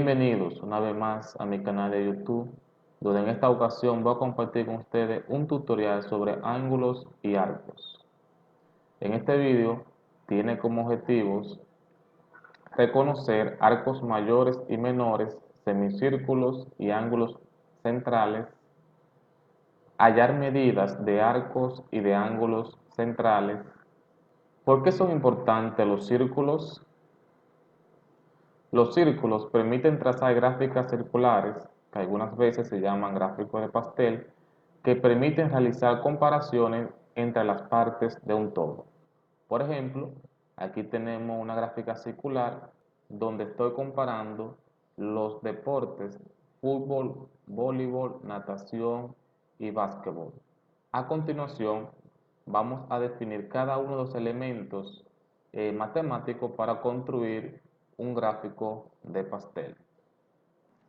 Bienvenidos una vez más a mi canal de YouTube, donde en esta ocasión voy a compartir con ustedes un tutorial sobre ángulos y arcos. En este vídeo tiene como objetivos reconocer arcos mayores y menores, semicírculos y ángulos centrales, hallar medidas de arcos y de ángulos centrales. ¿Por qué son importantes los círculos? Los círculos permiten trazar gráficas circulares, que algunas veces se llaman gráficos de pastel, que permiten realizar comparaciones entre las partes de un todo. Por ejemplo, aquí tenemos una gráfica circular donde estoy comparando los deportes fútbol, voleibol, natación y básquetbol. A continuación, vamos a definir cada uno de los elementos matemáticos para construir un gráfico de pastel.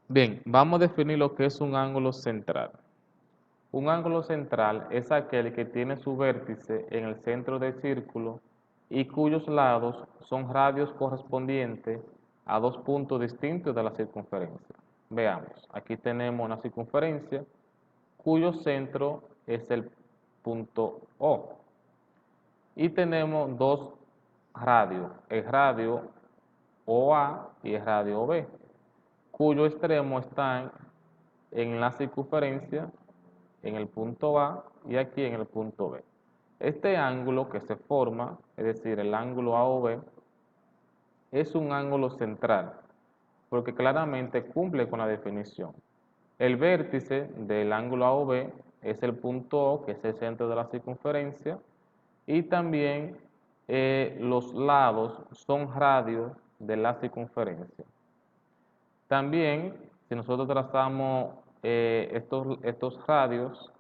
Bien, vamos a definir lo que es un ángulo central. Un ángulo central es aquel que tiene su vértice en el centro del círculo y cuyos lados son radios correspondientes a dos puntos distintos de la circunferencia. Veamos, aquí tenemos una circunferencia cuyo centro es el punto O y tenemos dos radios, el radio OA y el radio OB, cuyos extremos están en la circunferencia, en el punto A y aquí en el punto B. Este ángulo que se forma, es decir, el ángulo AOB, es un ángulo central, porque claramente cumple con la definición. El vértice del ángulo AOB es el punto O, que es el centro de la circunferencia, y también los lados son radios de la circunferencia. También, si nosotros trazamos estos radios,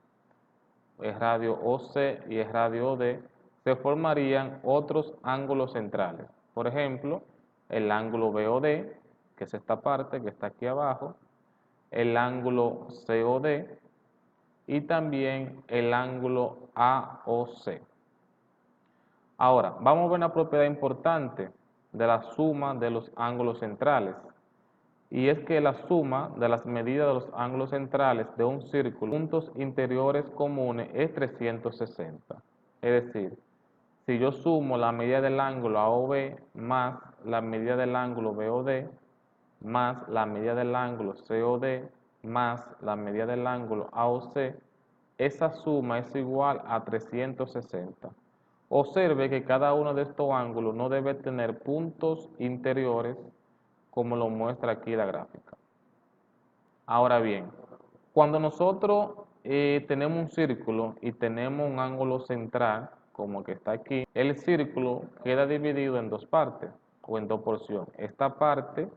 el radio OC y el radio OD, se formarían otros ángulos centrales. Por ejemplo, el ángulo BOD, que es esta parte que está aquí abajo, el ángulo COD y también el ángulo AOC. Ahora, vamos a ver una propiedad importante de la suma de los ángulos centrales. Y es que la suma de las medidas de los ángulos centrales de un círculo, puntos interiores comunes, es 360. Es decir, si yo sumo la medida del ángulo AOB más la medida del ángulo BOD más la medida del ángulo COD más la medida del ángulo AOC, esa suma es igual a 360. Observe que cada uno de estos ángulos no debe tener puntos interiores como lo muestra aquí la gráfica. Ahora bien, cuando nosotros tenemos un círculo y tenemos un ángulo central, como que está aquí, el círculo queda dividido en dos partes o en dos porciones. Esta parte,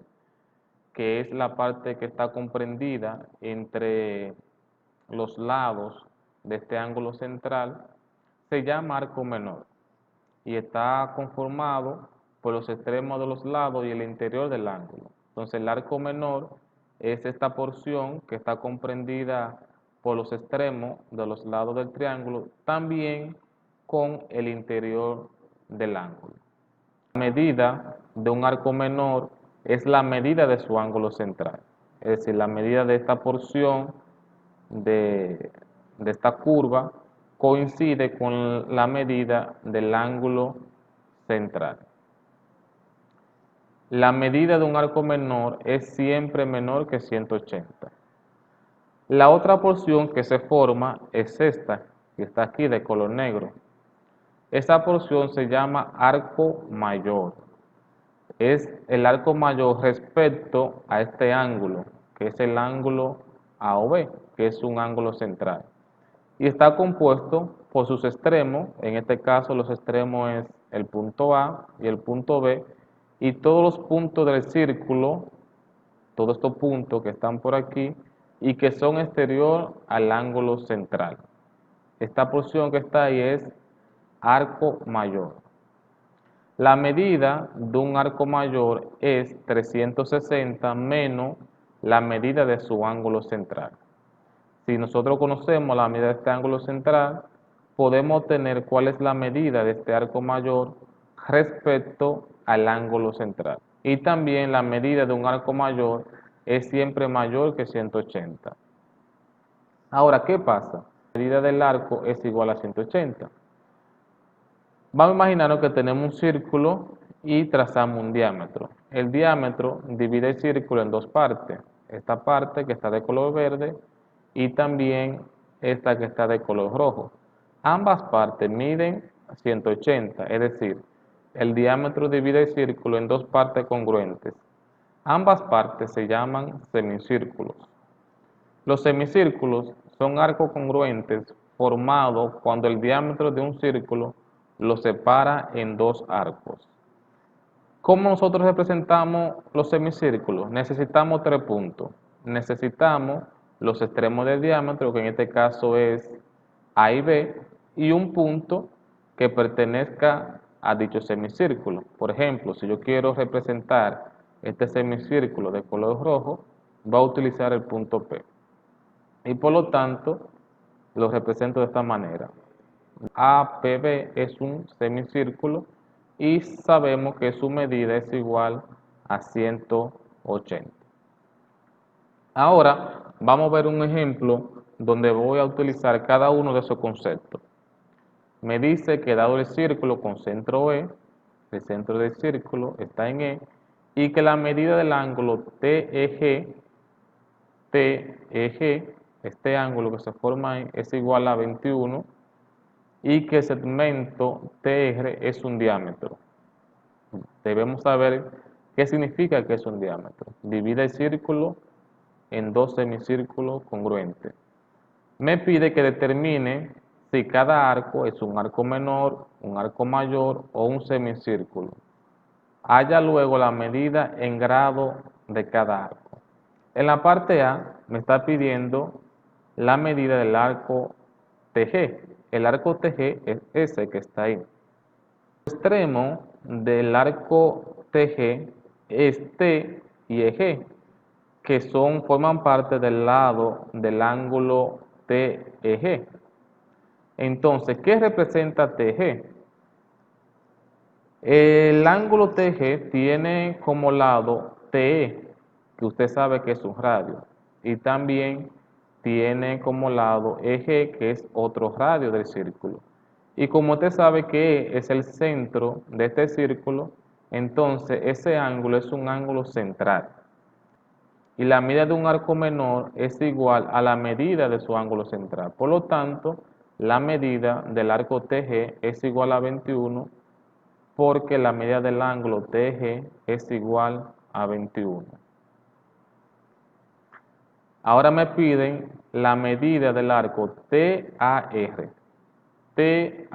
que es la parte que está comprendida entre los lados de este ángulo central, se llama arco menor y está conformado por los extremos de los lados y el interior del ángulo. Entonces el arco menor es esta porción que está comprendida por los extremos de los lados del triángulo, también con el interior del ángulo. La medida de un arco menor es la medida de su ángulo central, es decir, la medida de esta porción de esta curva coincide con la medida del ángulo central. La medida de un arco menor es siempre menor que 180. La otra porción que se forma es esta, que está aquí de color negro. Esa porción se llama arco mayor. Es el arco mayor respecto a este ángulo, que es el ángulo AOB, que es un ángulo central. Y está compuesto por sus extremos, en este caso los extremos es el punto A y el punto B, y todos los puntos del círculo, todos estos puntos que están por aquí, y que son exterior al ángulo central. Esta porción que está ahí es arco mayor. La medida de un arco mayor es 360 menos la medida de su ángulo central. Si nosotros conocemos la medida de este ángulo central, podemos obtener cuál es la medida de este arco mayor respecto al ángulo central. Y también la medida de un arco mayor es siempre mayor que 180. Ahora, ¿qué pasa? La medida del arco es igual a 180. Vamos a imaginarnos que tenemos un círculo y trazamos un diámetro. El diámetro divide el círculo en dos partes. Esta parte que está de color verde y también esta que está de color rojo. Ambas partes miden 180, es decir, el diámetro divide el círculo en dos partes congruentes. Ambas partes se llaman semicírculos. Los semicírculos son arcos congruentes formados cuando el diámetro de un círculo lo separa en dos arcos. ¿Cómo nosotros representamos los semicírculos? Necesitamos tres puntos. Necesitamos los extremos del diámetro, que en este caso es A y B, y un punto que pertenezca a dicho semicírculo. Por ejemplo, si yo quiero representar este semicírculo de color rojo, voy a utilizar el punto P. Y por lo tanto, lo represento de esta manera. APB es un semicírculo y sabemos que su medida es igual a 180. Ahora vamos a ver un ejemplo donde voy a utilizar cada uno de esos conceptos. Me dice que dado el círculo con centro E, el centro del círculo está en E, y que la medida del ángulo TEG, este ángulo que se forma ahí, es igual a 21, y que el segmento TR es un diámetro. Debemos saber qué significa que es un diámetro. Divide el círculo en dos semicírculos congruentes. Me pide que determine si cada arco es un arco menor, un arco mayor o un semicírculo. Halla luego la medida en grado de cada arco. En la parte A me está pidiendo la medida del arco TG. El arco TG es ese que está ahí. El extremo del arco TG es T y EG, que forman parte del lado del ángulo TEG. Entonces, ¿qué representa TG? El ángulo TG tiene como lado TE, que usted sabe que es un radio, y también tiene como lado EG, que es otro radio del círculo. Y como usted sabe que E es el centro de este círculo, entonces ese ángulo es un ángulo central. Y la medida de un arco menor es igual a la medida de su ángulo central. Por lo tanto, la medida del arco TG es igual a 21 porque la medida del ángulo TG es igual a 21. Ahora me piden la medida del arco TAR, que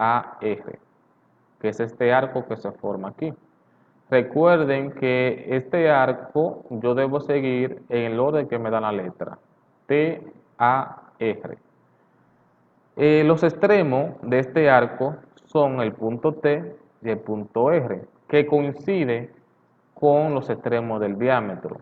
es este arco que se forma aquí. Recuerden que este arco yo debo seguir en el orden que me da la letra, TAR. Los extremos de este arco son el punto T y el punto R, que coinciden con los extremos del diámetro.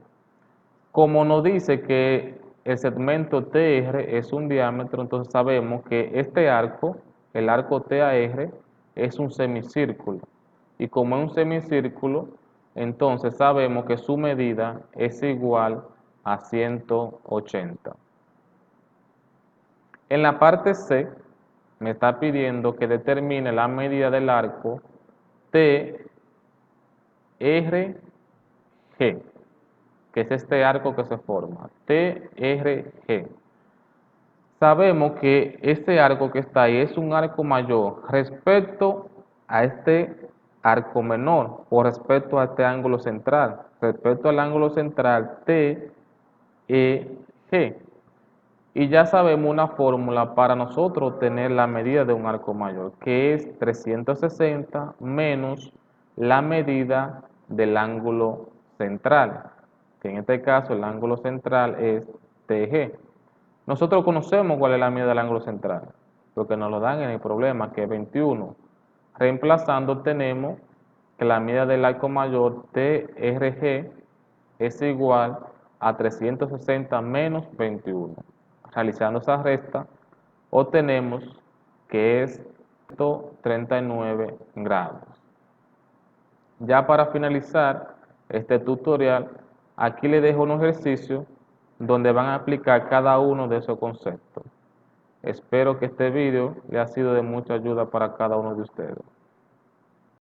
Como nos dice que el segmento TR es un diámetro, entonces sabemos que este arco, el arco TAR, es un semicírculo. Y como es un semicírculo, entonces sabemos que su medida es igual a 180. En la parte C, me está pidiendo que determine la medida del arco TRG, que es este arco que se forma, TRG. Sabemos que este arco que está ahí es un arco mayor respecto a este arco menor o respecto a este ángulo central. Respecto al ángulo central TEG. Y ya sabemos una fórmula para nosotros obtener la medida de un arco mayor, que es 360 menos la medida del ángulo central, que en este caso el ángulo central es TG. Nosotros conocemos cuál es la medida del ángulo central, porque nos lo dan en el problema, que es 21. Reemplazando tenemos que la medida del arco mayor TRG es igual a 360 menos 21. Realizando esa resta, obtenemos que es 139 grados. Ya para finalizar este tutorial, Aquí les dejo un ejercicio donde van a aplicar cada uno de esos conceptos. Espero que este video le ha sido de mucha ayuda para cada uno de ustedes.